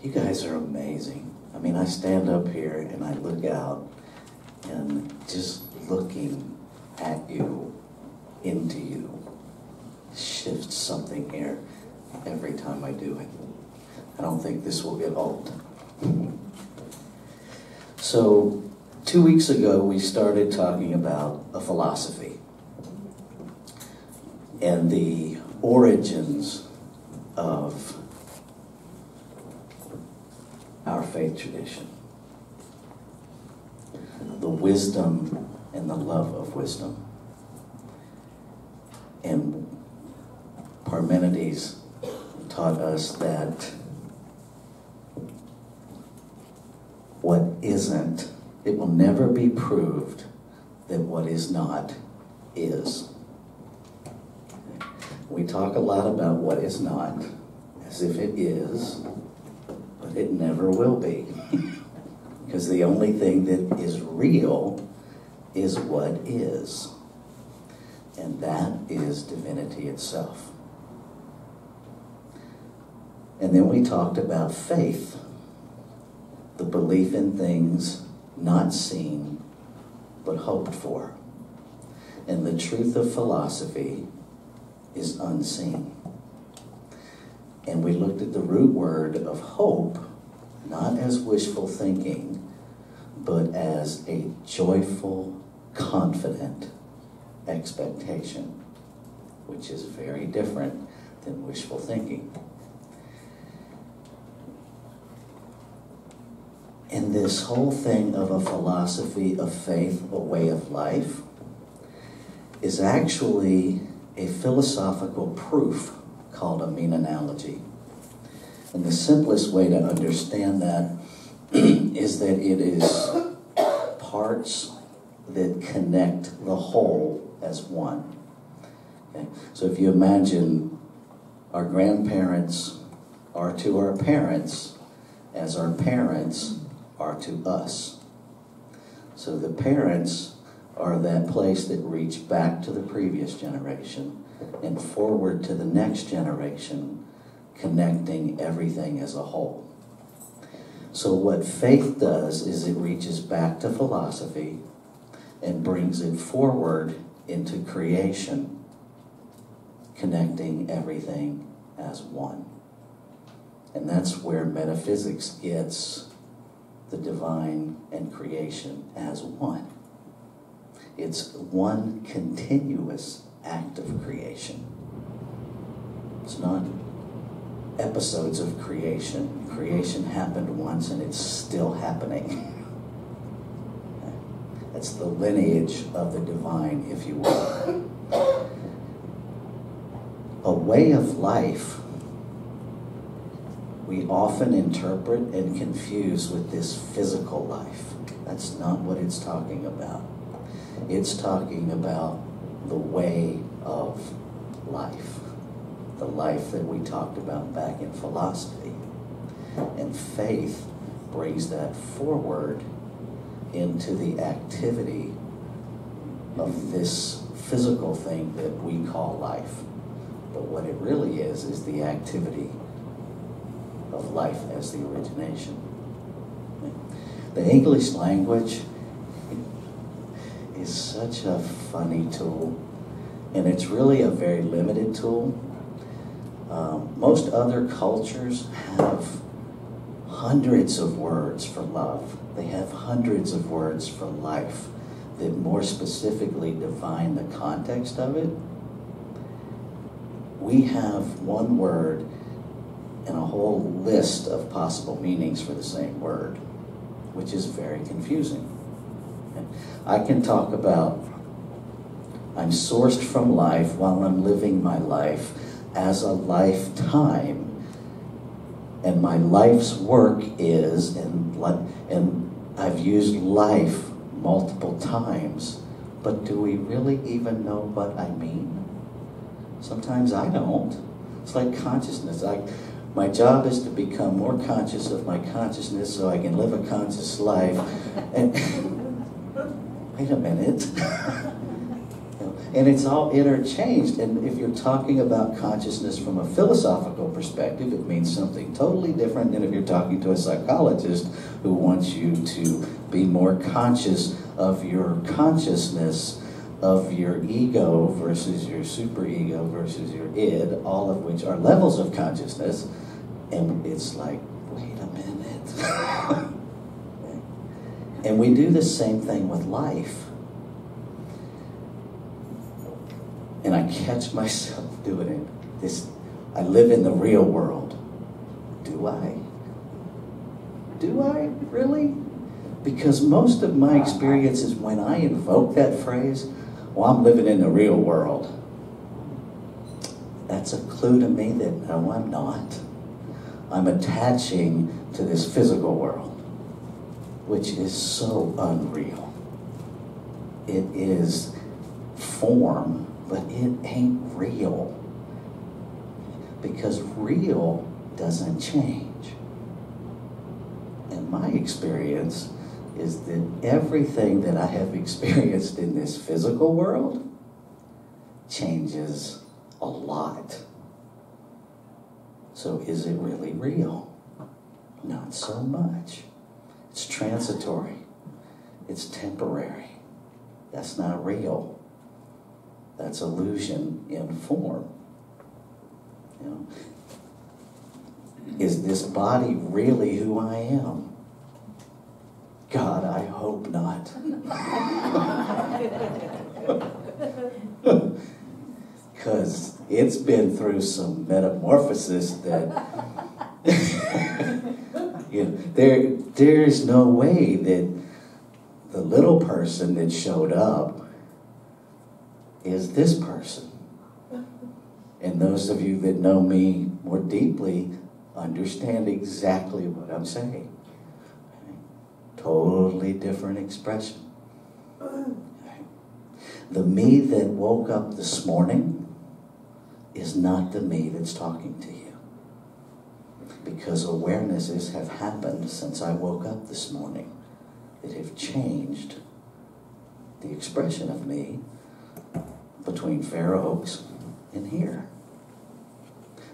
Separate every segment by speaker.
Speaker 1: You guys are amazing. I mean, I stand up here and I look out, and just looking at you, into you, shifts something here every time I do it. I don't think this will get old. So, 2 weeks ago, we started talking about a philosophy and the origins of our faith tradition, the wisdom and the love of wisdom. And Parmenides taught us that what isn't, it will never be proved that what is not is. We talk a lot about what is not as if it is, but it never will be. Because the only thing that is real is what is. And that is divinity itself. And then we talked about faith, the belief in things not seen but hoped for. And the truth of philosophy is unseen. And we looked at the root word of hope, not as wishful thinking, but as a joyful, confident expectation, which is very different than wishful thinking. And this whole thing of a philosophy of faith, a way of life, is actually a philosophical proof called a mean analogy. And the simplest way to understand that is that it is parts that connect the whole as one. Okay? So if you imagine our grandparents are to our parents as our parents are to us. So the parents are that place that reach back to the previous generation and forward to the next generation, connecting everything as a whole. So what faith does is it reaches back to philosophy and brings it forward into creation, connecting everything as one. And that's where metaphysics gets the divine and creation as one. It's one continuous act of creation. It's not episodes of creation. Creation happened once and it's still happening. That's the lineage of the divine, if you will. A way of life we often interpret and confuse with this physical life. That's not what it's talking about. It's talking about the way of life, the life that we talked about back in philosophy. And faith brings that forward into the activity of this physical thing that we call life. But what it really is the activity of life as the origination. The English language is such a funny tool, and it's really a very limited tool. Most other cultures have hundreds of words for love. They have hundreds of words for life that more specifically define the context of it. We have one word and a whole list of possible meanings for the same word, which is very confusing. I can talk about, I'm sourced from life while I'm living my life as a lifetime, and my life's work is, and I've used life multiple times, but do we really even know what I mean? Sometimes I don't. It's like consciousness. My job is to become more conscious of my consciousness so I can live a conscious life. And wait a minute. And it's all interchanged. And if you're talking about consciousness from a philosophical perspective, it means something totally different than if you're talking to a psychologist who wants you to be more conscious of your consciousness, of your ego versus your superego versus your id, all of which are levels of consciousness. And it's like, wait a minute. And we do the same thing with life. And I catch myself doing it. I live in the real world. Do I? Do I really? Because most of my experiences when I invoke that phrase, well, I'm living in the real world. That's a clue to me that no, I'm not. I'm attaching to this physical world, which is so unreal. It is form, but it ain't real. Because real doesn't change. And my experience is that everything that I have experienced in this physical world changes a lot. So is it really real? Not so much. It's transitory. It's temporary. That's not real. That's illusion in form. You know, is this body really who I am? God, I hope not. Because it's been through some metamorphosis that you know, there's no way that the little person that showed up is this person. And those of you that know me more deeply understand exactly what I'm saying. Totally different expression. The me that woke up this morning is not the me that's talking to you. Because awarenesses have happened since I woke up this morning that have changed the expression of me between Fair Oaks and here.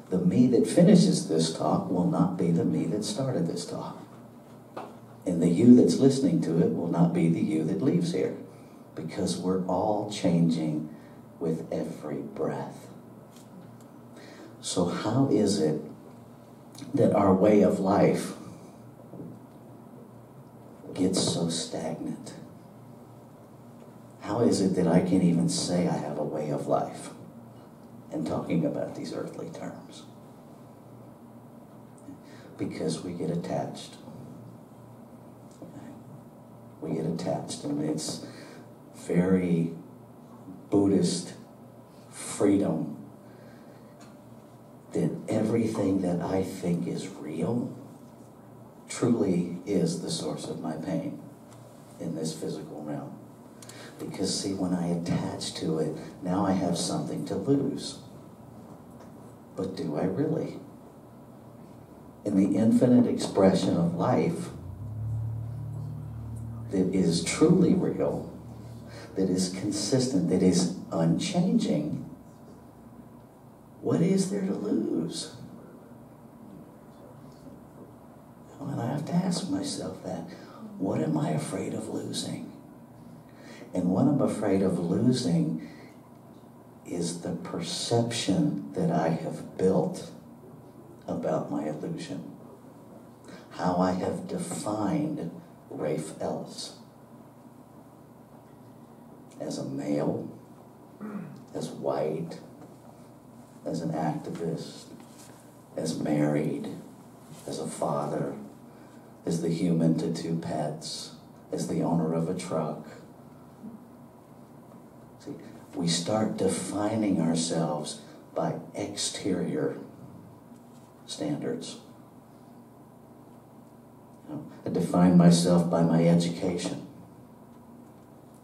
Speaker 1: The me that finishes this talk will not be the me that started this talk. And the you that's listening to it will not be the you that leaves here. Because we're all changing with every breath. So how is it that our way of life gets so stagnant? How is it that I can even say I have a way of life in talking about these earthly terms? Because we get attached. We get attached, and it's very Buddhist freedom that everything that I think is real truly is the source of my pain in this physical realm. Because see, when I attach to it, now I have something to lose. But do I really? In the infinite expression of life that is truly real, that is consistent, that is unchanging, what is there to lose? And I have to ask myself that. What am I afraid of losing? And what I'm afraid of losing is the perception that I have built about my illusion. How I have defined Rafe Ellis. As a male, as white, as an activist, as married, as a father, as the human to two pets, as the owner of a truck. See, we start defining ourselves by exterior standards. You know, I define myself by my education.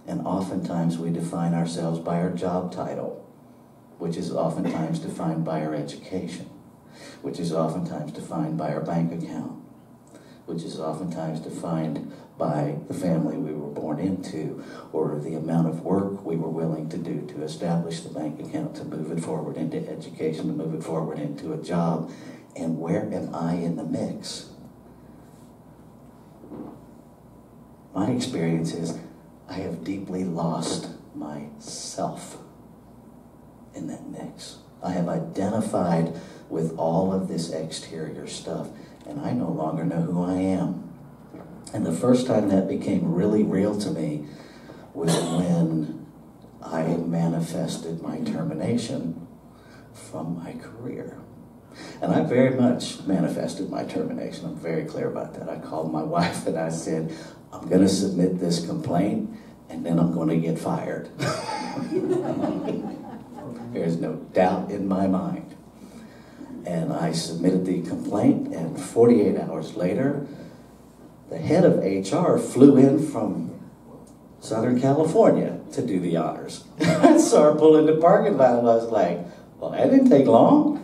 Speaker 1: And oftentimes we define ourselves by our job title, which is oftentimes defined by our education, which is oftentimes defined by our bank account, which is oftentimes defined by the family we were born into, or the amount of work we were willing to do to establish the bank account, to move it forward into education, to move it forward into a job. And where am I in the mix? My experience is I have deeply lost myself in that mix. I have identified with all of this exterior stuff, and I no longer know who I am. And the first time that became really real to me was when I manifested my termination from my career. And I very much manifested my termination. I'm very clear about that. I called my wife and I said, I'm going to submit this complaint and then I'm going to get fired. There's no doubt in my mind. And I submitted the complaint, and 48 hours later, the head of HR flew in from Southern California to do the honors. I saw her pull in the parking lot and I was like, well, that didn't take long.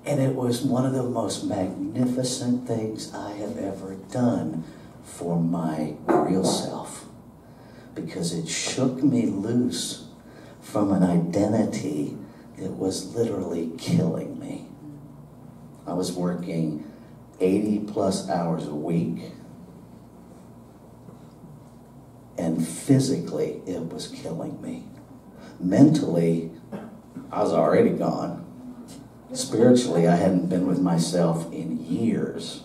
Speaker 1: And it was one of the most magnificent things I have ever done for my real self, because it shook me loose from an identity that was literally killing me. I was working 80 plus hours a week, and physically it was killing me. Mentally, I was already gone. Spiritually, I hadn't been with myself in years.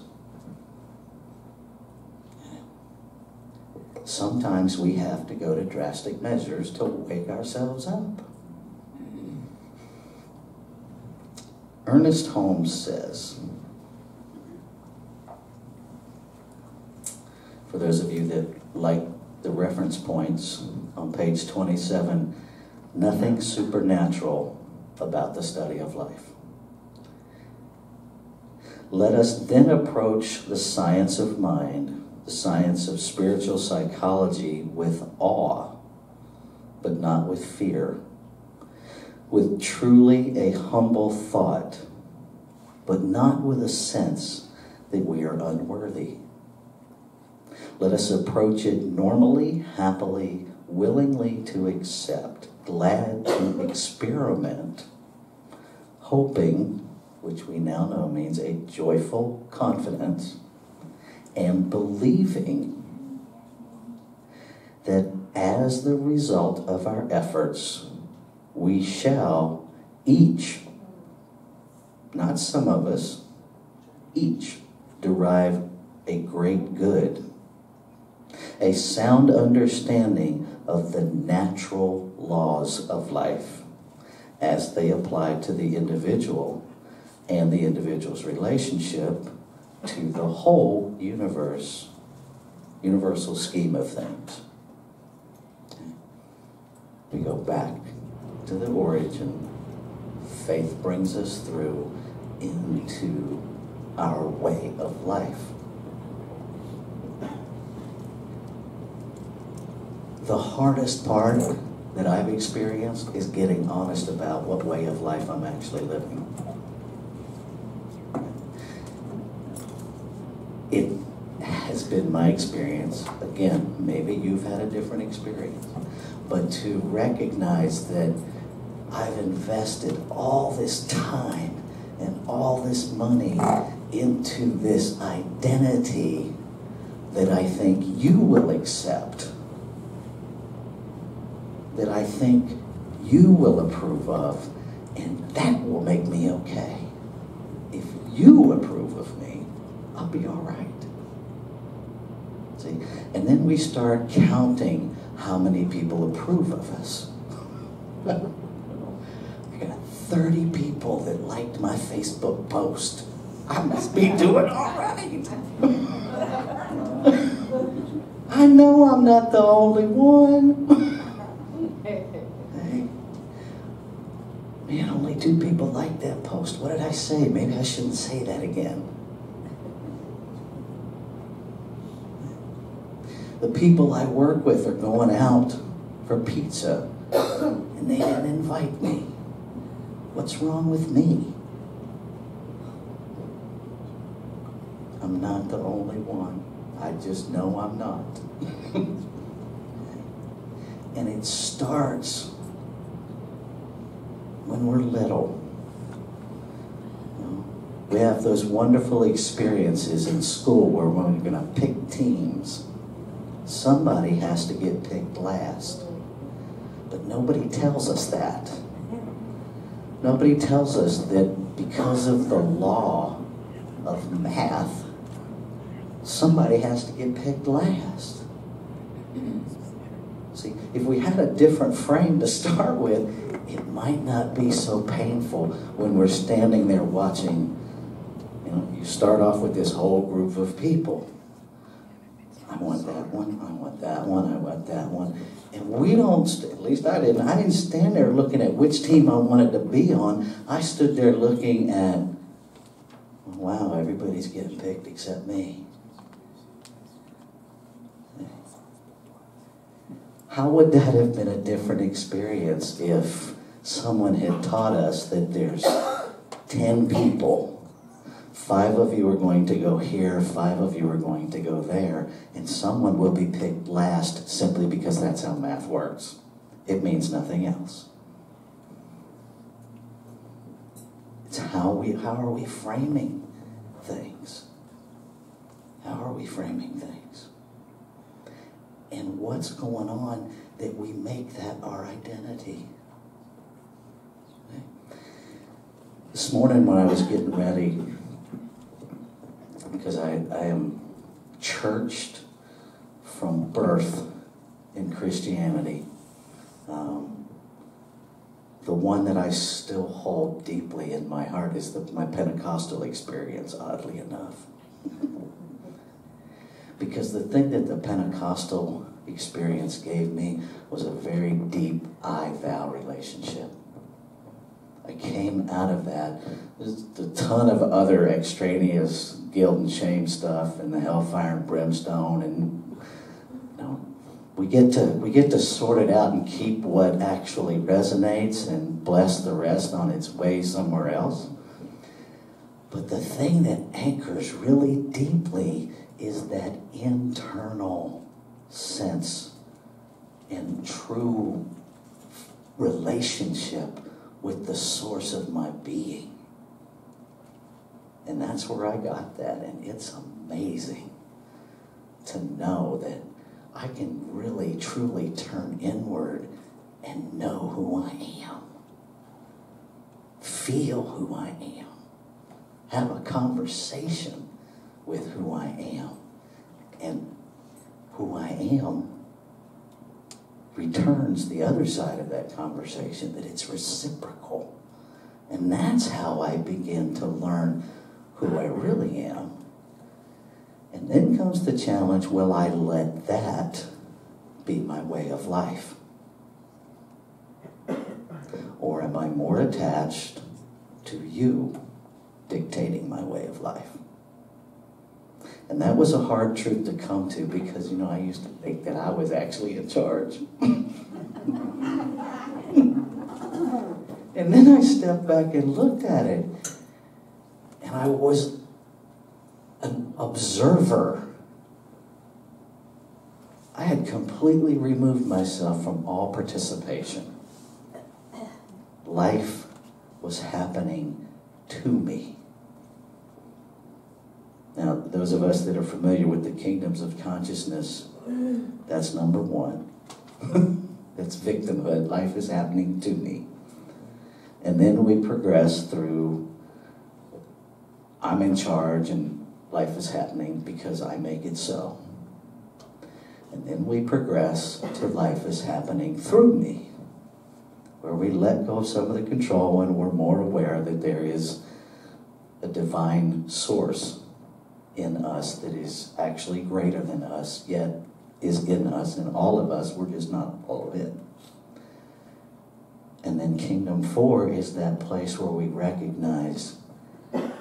Speaker 1: Sometimes we have to go to drastic measures to wake ourselves up. Ernest Holmes says, for those of you that like the reference points on page 27, nothing supernatural about the study of life. Let us then approach the science of mind, the science of spiritual psychology, with awe, but not with fear, with truly a humble thought, but not with a sense that we are unworthy. Let us approach it normally, happily, willingly to accept, glad to experiment, hoping, which we now know means a joyful confidence, and believing that as the result of our efforts, we shall each, not some of us, each derive a great good, a sound understanding of the natural laws of life as they apply to the individual and the individual's relationship to the whole universe, universal scheme of things. We go back to the origin. Faith brings us through into our way of life. The hardest part that I've experienced is getting honest about what way of life I'm actually living. It has been my experience, again, maybe you've had a different experience, but to recognize that I've invested all this time and all this money into this identity that I think you will accept, that I think you will approve of, and that will make me okay. If you approve of me, I'll be all right. See? And then we start counting how many people approve of us. I got 30 people that liked my Facebook post. I must be doing all right. I know I'm not the only one. Hey. Man, only 2 people liked that post. What did I say? Maybe I shouldn't say that again. The people I work with are going out for pizza, and they didn't invite me. What's wrong with me? I'm not the only one. I just know I'm not. And it starts when we're little. You know, we have those wonderful experiences in school where we're going to pick teams. Somebody has to get picked last. But nobody tells us that. Nobody tells us that because of the law of math, somebody has to get picked last. See, if we had a different frame to start with, it might not be so painful when we're standing there watching. You know, you start off with this whole group of people. I want that one, I want that one, I want that one. And we don't, at least I didn't stand there looking at which team I wanted to be on. I stood there looking at, wow, everybody's getting picked except me. How would that have been a different experience if someone had taught us that there's 10 people, 5 of you are going to go here, 5 of you are going to go there, and someone will be picked last simply because that's how math works. It means nothing else. It's how are we framing things? How are we framing things? And what's going on that we make that our identity? Okay. This morning when I was getting ready, because I am churched from birth in Christianity, the one that I still hold deeply in my heart is my Pentecostal experience, oddly enough. Because the thing that the Pentecostal experience gave me was a very deep I-thou relationship. I came out of that. There's a ton of other extraneous guilt and shame stuff and the hellfire and brimstone, and you know, we get to sort it out and keep what actually resonates and bless the rest on its way somewhere else. But the thing that anchors really deeply is that internal sense and true relationship with the source of my being. And that's where I got that, and it's amazing to know that I can really, truly turn inward and know who I am. Feel who I am. Have a conversation with who I am. And who I am returns the other side of that conversation, that it's reciprocal. And that's how I begin to learn who I really am. And then comes the challenge, will I let that be my way of life? Or am I more attached to you dictating my way of life? And that was a hard truth to come to because, you know, I used to think that I was actually in charge. And then I stepped back and looked at it, and I was an observer. I had completely removed myself from all participation. Life was happening to me. Now, those of us that are familiar with the kingdoms of consciousness, that's number one. That's victimhood. Life is happening to me. And then we progress through, I'm in charge and life is happening because I make it so. And then we progress to life is happening through me, where we let go of some of the control and we're more aware that there is a divine source in us that is actually greater than us, yet is in us and all of us. We're just not all of it. And then Kingdom 4 is that place where we recognize, and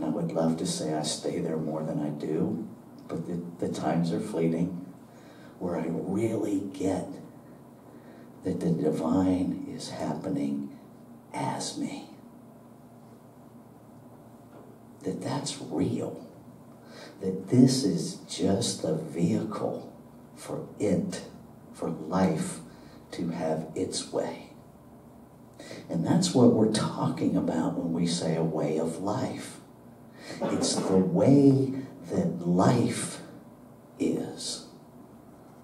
Speaker 1: I would love to say I stay there more than I do, but the times are fleeting, where I really get that the divine is happening as me. That's real. that this is just the vehicle for life to have its way. And that's what we're talking about when we say a way of life. It's the way that life is,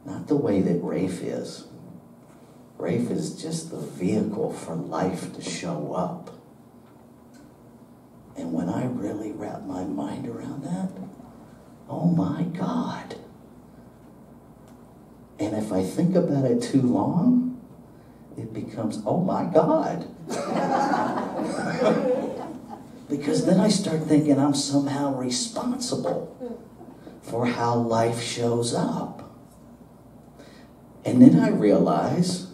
Speaker 1: not the way that Rafe is. Rafe is just the vehicle for life to show up. And when I really wrap my mind around that, oh my God. And if I think about it too long, it becomes, oh my God. Because then I start thinking I'm somehow responsible for how life shows up. And then I realize,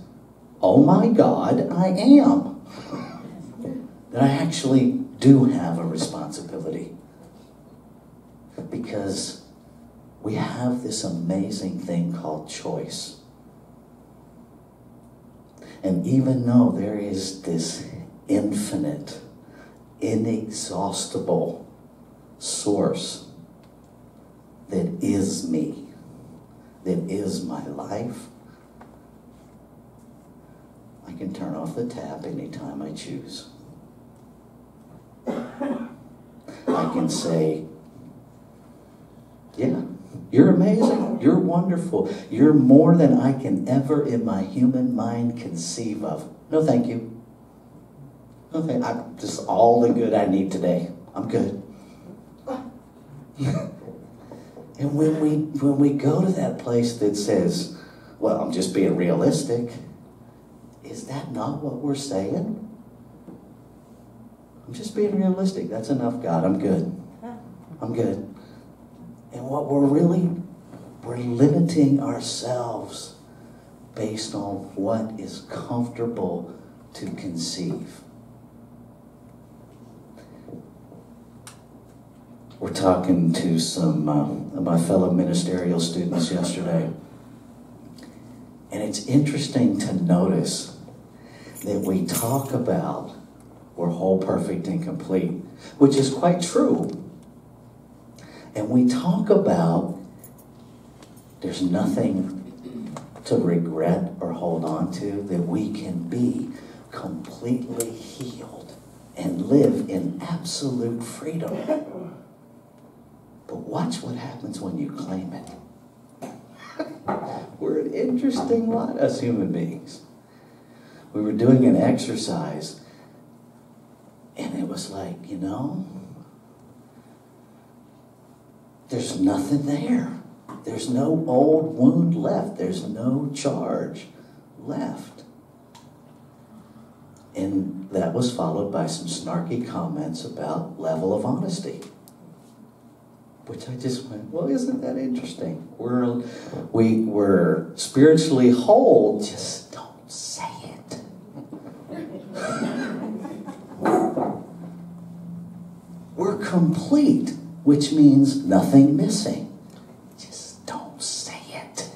Speaker 1: oh my God, I am. That I actually do have a responsibility. Because we have this amazing thing called choice. And even though there is this infinite, inexhaustible source that is me, that is my life, I can turn off the tap anytime I choose. I can say, yeah, you're amazing, you're wonderful, you're more than I can ever in my human mind conceive of. No, thank you. No, thank you. I'm just all the good I need today. I'm good. And when we go to that place that says, well, I'm just being realistic, is that not what we're saying? I'm just being realistic. That's enough, God. I'm good. I'm good. And what we're limiting ourselves based on what is comfortable to conceive. We're talking to some of my fellow ministerial students yesterday. And it's interesting to notice that we talk about we're whole, perfect, and complete, which is quite true. And we talk about there's nothing to regret or hold on to, that we can be completely healed and live in absolute freedom. But watch what happens when you claim it. We're an interesting lot, us human beings. We were doing an exercise, and it was like, there's nothing there. There's no old wound left. There's no charge left. And that was followed by some snarky comments about level of honesty. Which I just went, well, isn't that interesting? We're spiritually whole, just don't say it. We're complete, which means nothing missing. Just don't say it.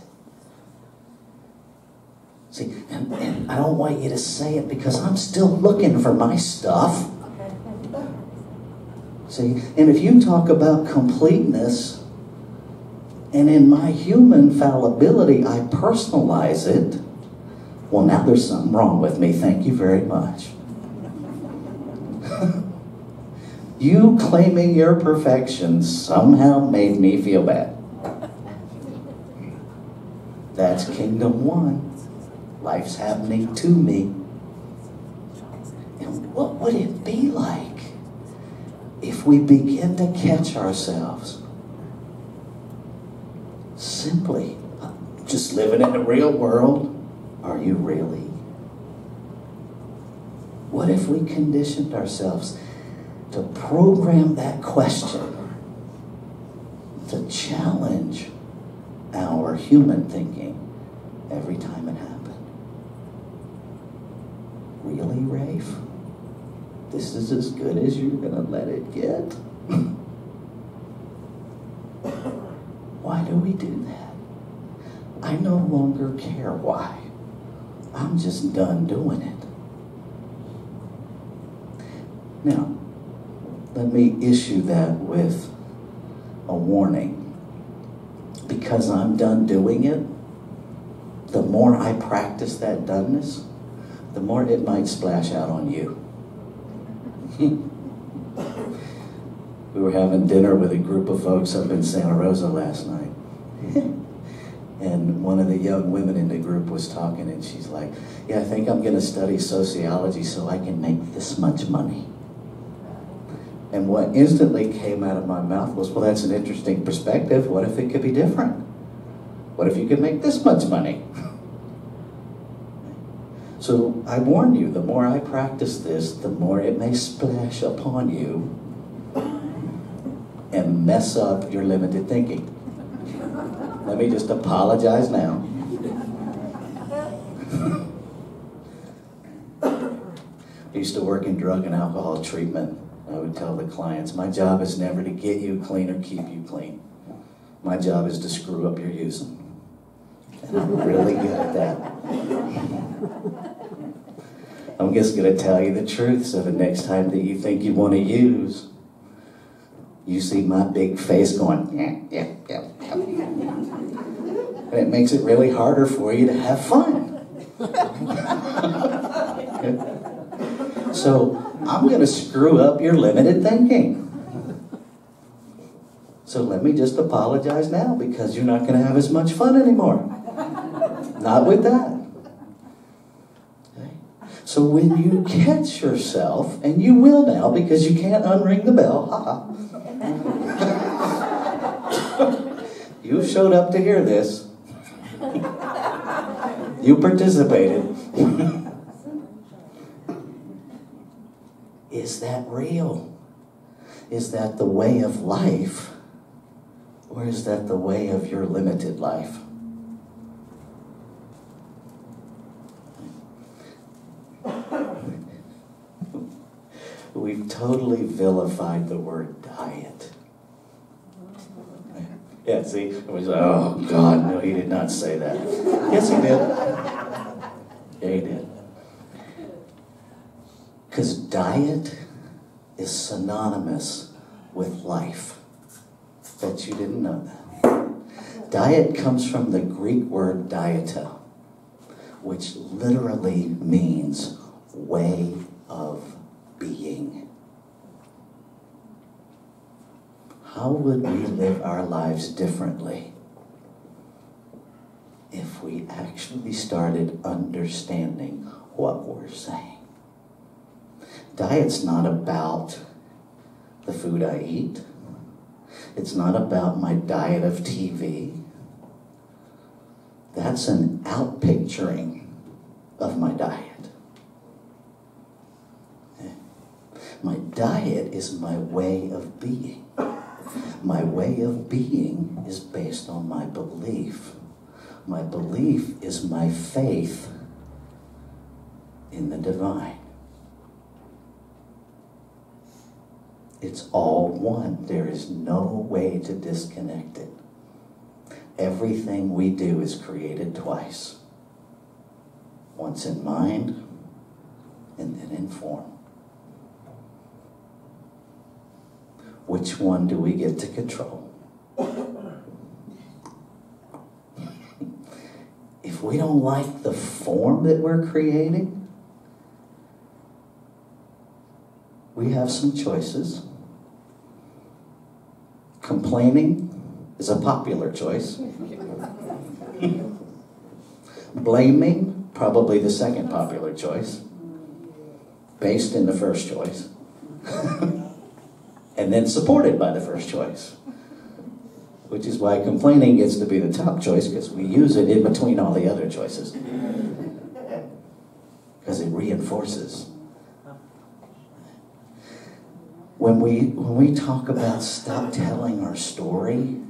Speaker 1: See, and I don't want you to say it because I'm still looking for my stuff. See, and if you talk about completeness, and in my human fallibility, I personalize it, well, now there's something wrong with me. Thank you very much. You claiming your perfection somehow made me feel bad. That's kingdom one. Life's happening to me. And what would it be like if we begin to catch ourselves simply just living in the real world? Are you really? What if we conditioned ourselves to program that question, to challenge our human thinking every time it happened? Really, Rafe? This is as good as you're going to let it get? Why do we do that? I no longer care why. I'm just done doing it. Now, let me issue that with a warning. Because I'm done doing it, the more I practice that doneness, the more it might splash out on you. We were having dinner with a group of folks up in Santa Rosa last night. And one of the young women in the group was talking, and she's like, yeah, I think I'm going to study sociology so I can make this much money. And what instantly came out of my mouth was, well, that's an interesting perspective. What if it could be different? What if you could make this much money? So I warn you, the more I practice this, the more it may splash upon you and mess up your limited thinking. Let me just apologize now. I used to work in drug and alcohol treatment. I would tell the clients, my job is never to get you clean or keep you clean. My job is to screw up your using. And I'm really good at that. I'm just going to tell you the truth, so the next time that you think you want to use, you see my big face going, yeah. And it makes it really harder for you to have fun. Okay? So I'm going to screw up your limited thinking. So let me just apologize now, because you're not going to have as much fun anymore. Not with that. Okay? So when you catch yourself, and you will now because you can't unring the bell, you showed up to hear this. You participated. Is that real? Is that the way of life? Or is that the way of your limited life? We've totally vilified the word diet. Yeah, see? It was like, oh, God, no, he did not say that. Yes, he did. Yeah, he did. Because diet is synonymous with life. Bet you didn't know that. Diet comes from the Greek word dieta, which literally means way of being. How would we live our lives differently if we actually started understanding what we're saying? Diet's not about the food I eat. It's not about my diet of TV. That's an outpicturing of my diet. My diet is my way of being. My way of being is based on my belief. My belief is my faith in the divine. It's all one. There is no way to disconnect it. Everything we do is created twice. Once in mind, and then in form. Which one do we get to control? If we don't like the form that we're creating, we have some choices. Complaining is a popular choice. Blaming, probably the second popular choice, based in the first choice. And then supported by the first choice. Which is why complaining gets to be the top choice, because we use it in between all the other choices. Because it reinforces. When we talk about stop telling our story,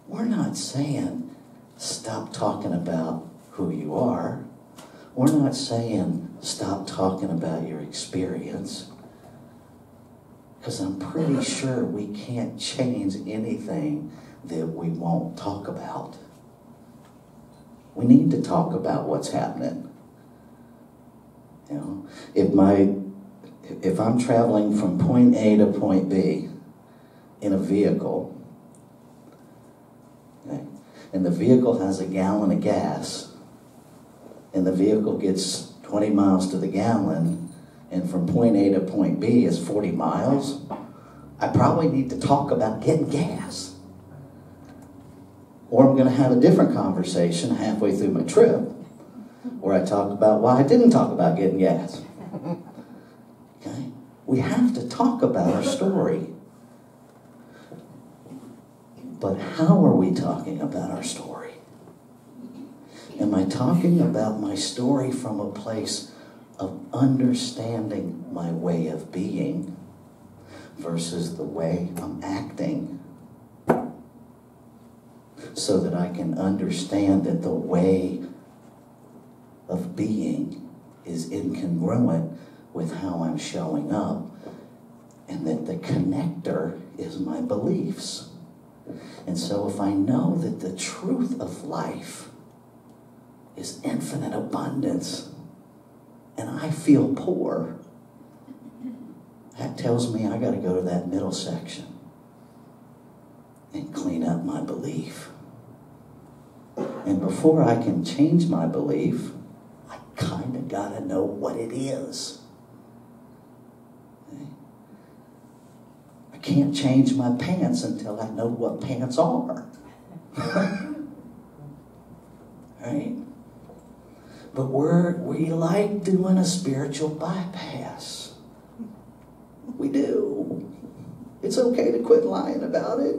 Speaker 1: we're not saying stop talking about who you are. We're not saying stop talking about your experience. Because I'm pretty sure we can't change anything that we won't talk about. We need to talk about what's happening. You know, if I'm traveling from point A to point B, in a vehicle, okay, and the vehicle has a gallon of gas, and the vehicle gets 20 miles to the gallon, and from point A to point B is 40 miles, I probably need to talk about getting gas. Or I'm going to have a different conversation halfway through my trip where I talk about why I didn't talk about getting gas. Okay? We have to talk about our story. But how are we talking about our story? Am I talking about my story from a place of understanding my way of being versus the way I'm acting, so that I can understand that the way of being is incongruent with how I'm showing up, and that the connector is my beliefs. And so if I know that the truth of life is infinite abundance, and I feel poor, that tells me I got to go to that middle section and clean up my belief. And before I can change my belief, I kind of got to know what it is. Okay? I can't change my pants until I know what pants are. Right? But we like doing a spiritual bypass. We do. It's okay to quit lying about it.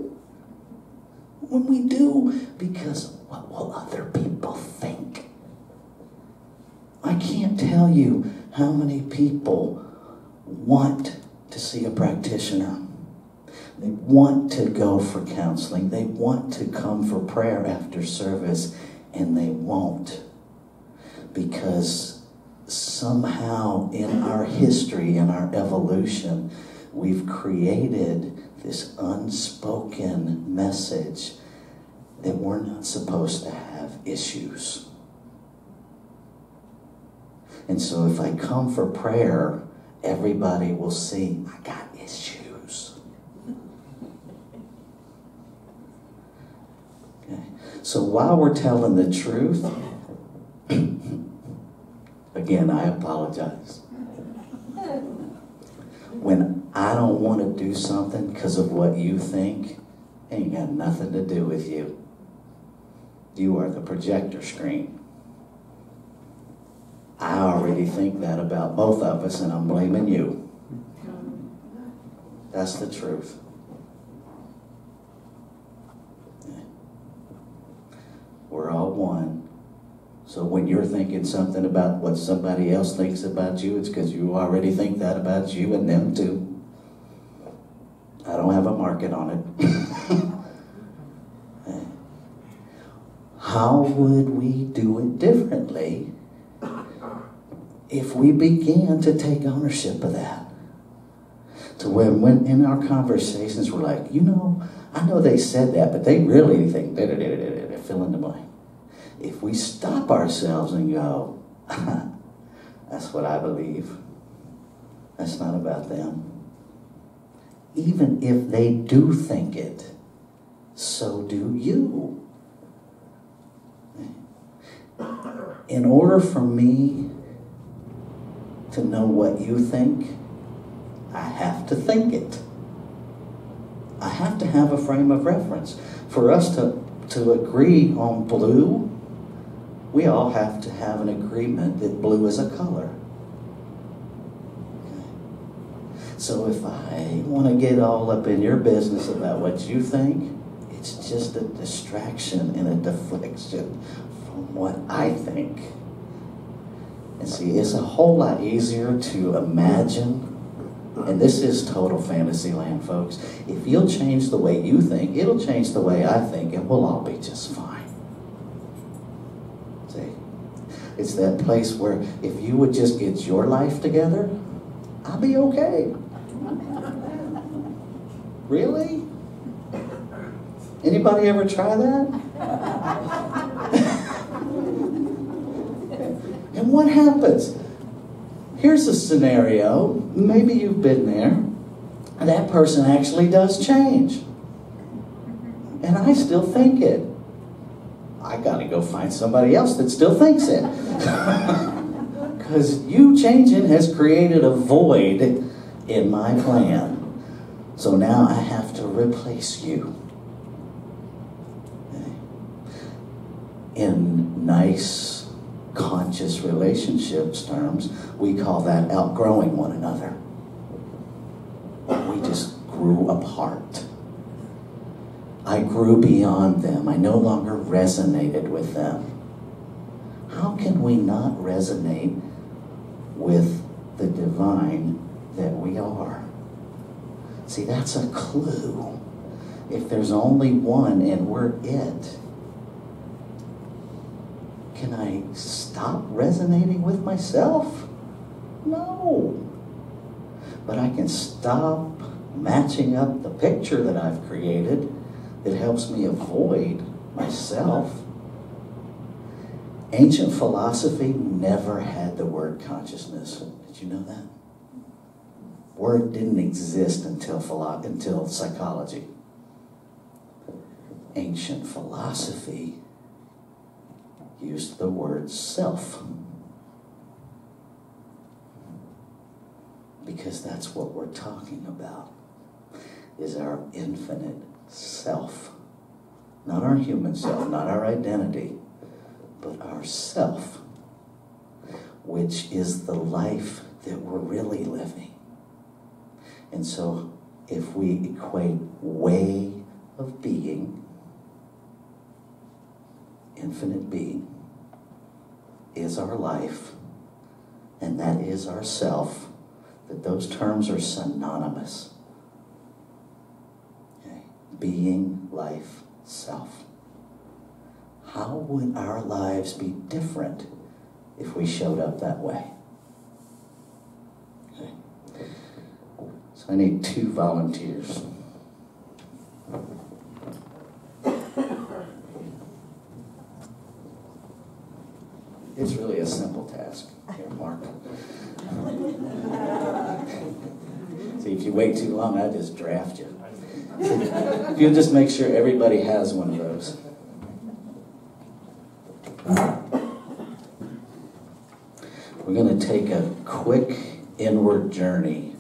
Speaker 1: When we do, because what will other people think? I can't tell you how many people want to see a practitioner. They want to go for counseling. They want to come for prayer after service, and they won't. Because somehow in our history, in our evolution, we've created this unspoken message that we're not supposed to have issues. And so if I come for prayer, everybody will see I got issues. Okay. So while we're telling the truth, again, I apologize. When I don't want to do something because of what you think, it ain't got nothing to do with you. You are the projector screen. I already think that about both of us, and I'm blaming you. That's the truth. We're all one. So when you're thinking something about what somebody else thinks about you, it's because you already think that about you and them too. I don't have a market on it. How would we do it differently if we began to take ownership of that? To where when in our conversations we're like, you know, I know they said that, but they really think fill in the blank. If we stop ourselves and go, that's what I believe. That's not about them. Even if they do think it, so do you. In order for me to know what you think, I have to think it. I have to have a frame of reference. For us to agree on blue, we all have to have an agreement that blue is a color. Okay. So if I want to get all up in your business about what you think, it's just a distraction and a deflection from what I think. And see, it's a whole lot easier to imagine, and this is total fantasy land, folks. If you'll change the way you think, it'll change the way I think, and we'll all be just fine. See? It's that place where if you would just get your life together, I'll be okay. Really? Anybody ever try that? And what happens? Here's a scenario. Maybe you've been there. And that person actually does change. And I still think it. I got to go find somebody else that still thinks it. Because you changing has created a void in my plan. So now I have to replace you. Okay. In nice, conscious relationships terms, we call that outgrowing one another. We just grew apart. I grew beyond them. I no longer resonated with them. How can we not resonate with the divine that we are? See, that's a clue. If there's only one and we're it, can I stop resonating with myself? No. But I can stop matching up the picture that I've created that helps me avoid myself. Ancient philosophy never had the word consciousness. Did you know that? Word didn't exist until psychology. Ancient philosophy used the word self. Because that's what we're talking about, is our infinite self. Not our human self, not our identity, but our self, which is the life that we're really living. And so if we equate way of being, infinite being, is our life, and that is our self, that those terms are synonymous. Okay? Being, life, self. How would our lives be different if we showed up that way? Okay. So I need 2 volunteers. It's really a simple task. Here, Mark. See, if you wait too long, I just draft you. If you'll just make sure everybody has one of those. We're going to take a quick inward journey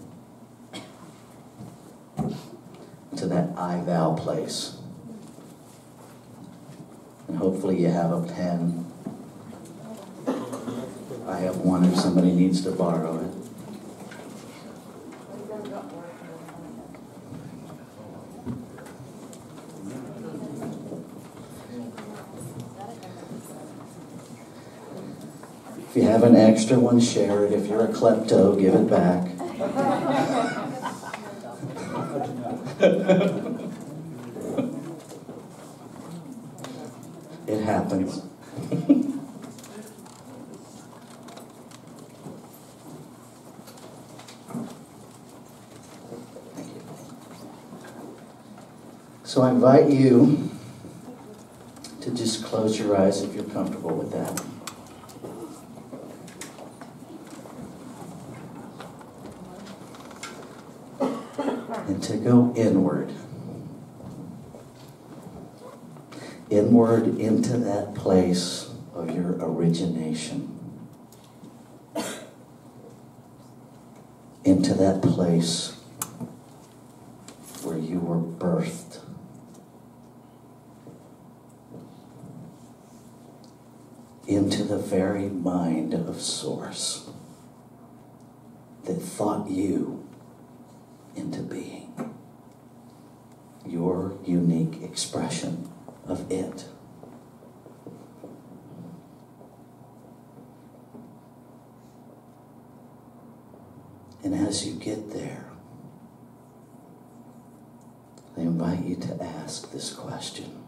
Speaker 1: to that I-thou place. And hopefully you have a pen. I have one if somebody needs to borrow it. If you have an extra one, share it. If you're a klepto, give it back. It happens. So I invite you to just close your eyes if you're comfortable with that. And to go inward. Inward into that place of your origination. Into that place where you were birthed. Into the very mind of Source that thought you into being. Your unique expression of it. And as you get there, I invite you to ask this question.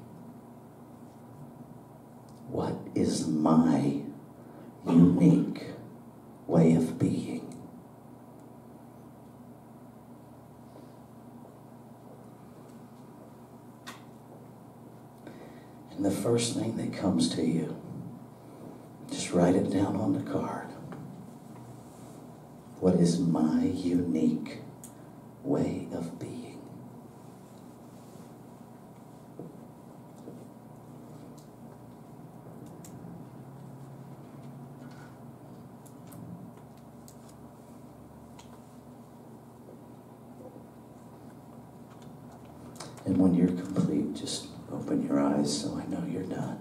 Speaker 1: What is my unique way of being? And the first thing that comes to you, just write it down on the card. What is my unique way And when you're complete, just open your eyes so I know you're done.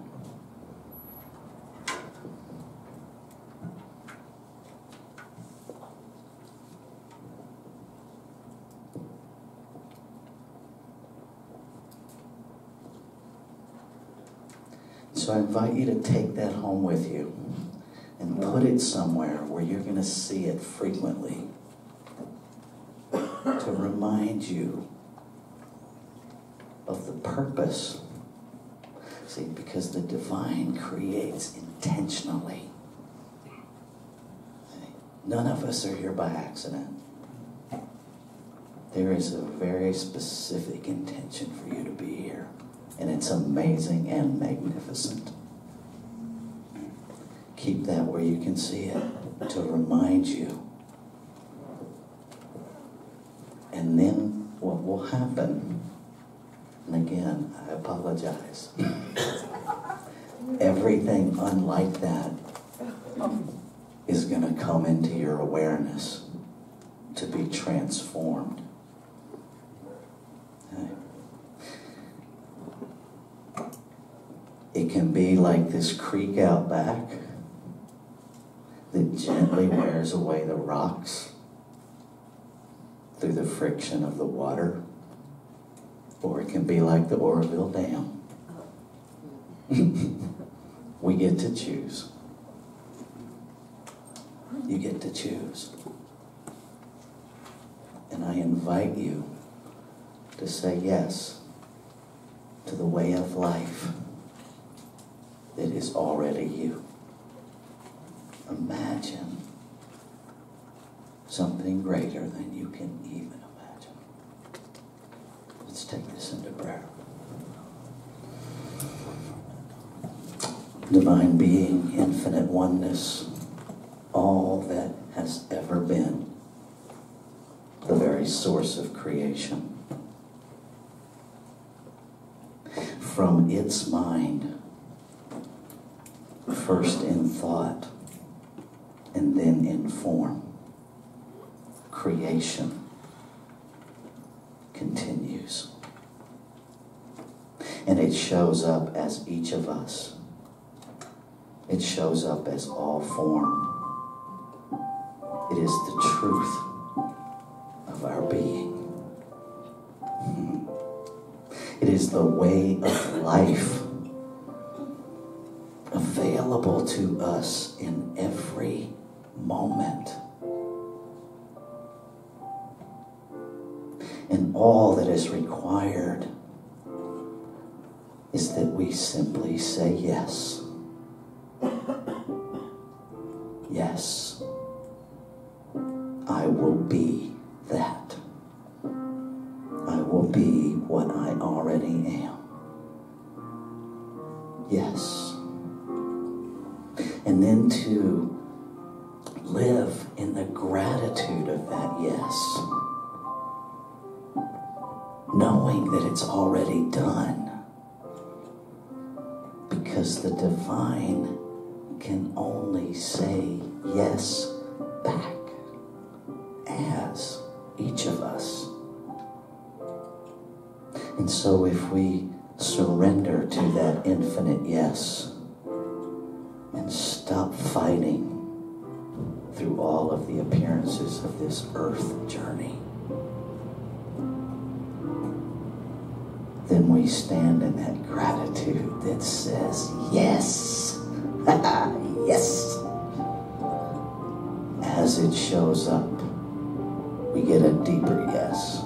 Speaker 1: So I invite you to take that home with you and put it somewhere where you're going to see it frequently to remind you of the purpose. See, because the divine creates intentionally. None of us are here by accident. There is a very specific intention for you to be here. And it's amazing and magnificent. Keep that where you can see it to remind you. And then what will happen, and again, I apologize, everything unlike that is going to come into your awareness to be transformed. Okay. It can be like this creek out back that gently wears away the rocks through the friction of the water. Or it can be like the Oroville Dam. We get to choose. You get to choose. And I invite you to say yes to the way of life that is already you. Imagine something greater than you can even imagine. Let's take this into prayer. Divine being, infinite oneness, all that has ever been, the very source of creation. From its mind, first in thought, and then in form, creation continues. And it shows up as each of us. It shows up as all form. It is the truth of our being. It is the way of life available to us in every moment. And all that is required is that we simply say yes. Yes, I will be that. I will be what I already am. Yes. And then to live in the gratitude of that yes. Knowing that it's already done. Because the divine can only say yes back as each of us. And so if we surrender to that infinite yes and stop fighting through all of the appearances of this earth journey, then we stand in that gratitude that says yes. Yes. As it shows up, we get a deeper yes.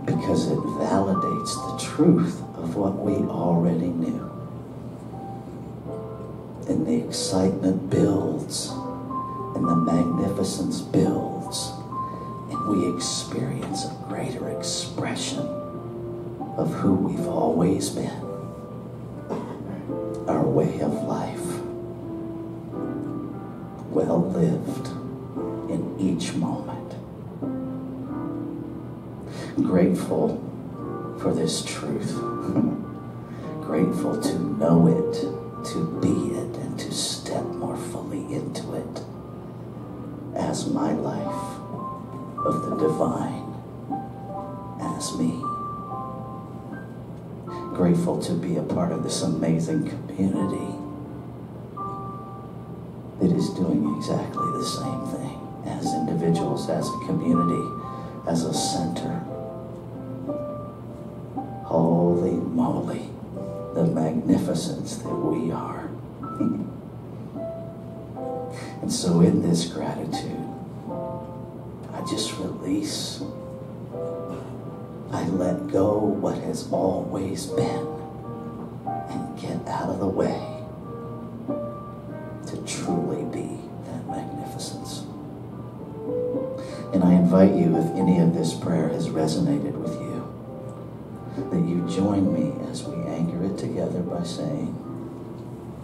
Speaker 1: Because it validates the truth of what we already knew. And the excitement builds, and the magnificence builds, and we experience a greater expression of who we've always been. Our way of life, well lived in each moment. Grateful for this truth. Grateful to know it, to be it, and to step more fully into it as my life of the divine That's me. Grateful to be a part of this amazing community that is doing exactly the same thing as individuals, as a community, as a center. Holy moly, the magnificence that we are. And so in this gratitude, I just release. I let go what has always been and get out of the way to truly be that magnificence. And I invite you, if any of this prayer has resonated with you, that you join me as we anchor it together by saying,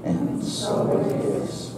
Speaker 1: and so it is.